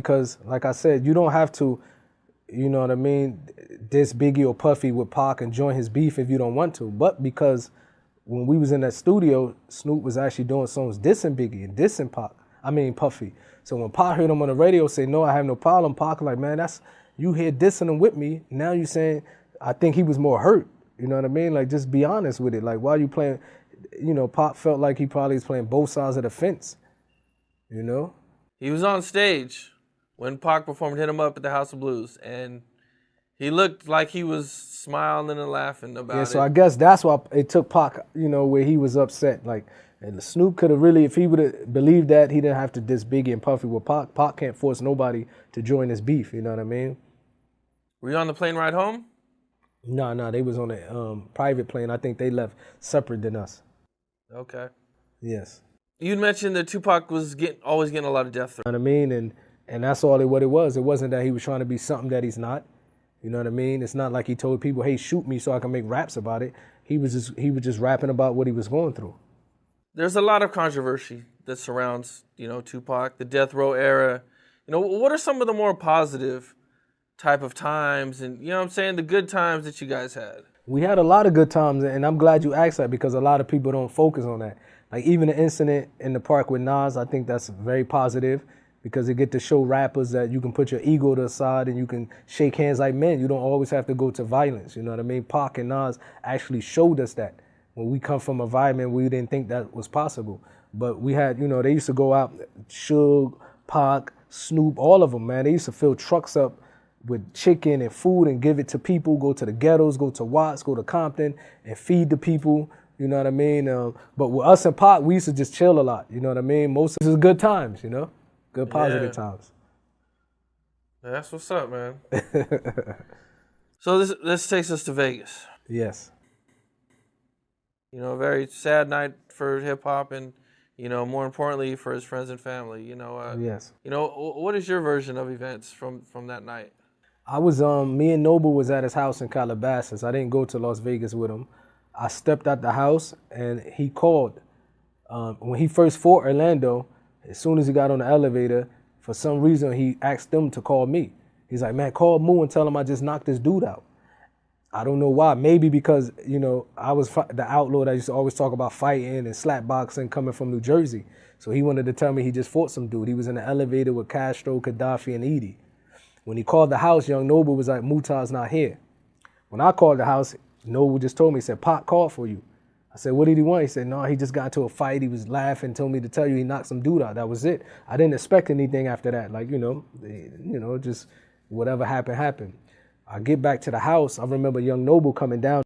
because, like I said, you don't have to, you know what I mean, diss Biggie or Puffy with Pac and join his beef if you don't want to. But because when we was in that studio, Snoop was actually doing songs dissing Biggie and dissing Puffy. So when Pac heard him on the radio say, no, I have no problem, Pac like, man, that's, you here dissing him with me. Now you saying, I think he was more hurt. You know what I mean? Like, just be honest with it. Like, why you playing, you know, Pac felt like he probably was playing both sides of the fence, you know? He was on stage when Pac performed Hit 'Em Up at the House of Blues, and he looked like he was smiling and laughing about it. Yeah, so I guess that's why it took Pac, you know, where he was upset. Like, and Snoop could have really, if he would have believed that, he didn't have to diss Biggie and Puffy with Pac. Pac can't force nobody to join his beef, you know what I mean? Were you on the plane ride home? No, they was on a private plane. I think they left separate than us. Okay. Yes. You'd mentioned that Tupac was always getting a lot of death threats. You know what I mean? And that's all what it was. It wasn't that he was trying to be something that he's not. You know what I mean? It's not like he told people, hey, shoot me so I can make raps about it. He was just rapping about what he was going through. There's a lot of controversy that surrounds, you know, Tupac, the death row era. You know, what are some of the more positive type of times and, you know what I'm saying, the good times that you guys had? We had a lot of good times, and I'm glad you asked that because a lot of people don't focus on that. Like even the incident in the park with Nas, I think that's very positive because it get to show rappers that you can put your ego to the side and you can shake hands like men. You don't always have to go to violence, you know what I mean? Pac and Nas actually showed us that. When we come from an environment, we didn't think that was possible. But we had, you know, they used to go out, Sh0t, Pac, Snoop, all of them, man. They used to fill trucks up with chicken and food and give it to people, go to the ghettos, go to Watts, go to Compton and feed the people, you know what I mean? But with us and Pac, we used to just chill a lot, you know what I mean? Most of it was good times, you know? Good positive times. That's what's up, man. So this takes us to Vegas. Yes. You know, a very sad night for hip-hop and, you know, more importantly for his friends and family, you know. Yes. You know, what is your version of events from that night? I was, me and Noble was at his house in Calabasas. I didn't go to Las Vegas with him. I stepped out the house and he called. When he first fought Orlando, as soon as he got on the elevator, for some reason he asked them to call me. He's like, man, call Moo and tell him I just knocked this dude out. I don't know why. Maybe because, you know, I was the outlaw that used to always talk about fighting and slap boxing coming from New Jersey. So he wanted to tell me he just fought some dude. He was in the elevator with Castro, Gaddafi, and Edie. When he called the house, Young Noble was like, Mutah's not here. When I called the house, Noble just told me, he said, Pac called for you. I said, what did he want? He said, no, he just got into a fight. He was laughing, told me to tell you he knocked some dude out. That was it. I didn't expect anything after that. Like, you know, just whatever happened, happened. I get back to the house. I remember Young Noble coming down.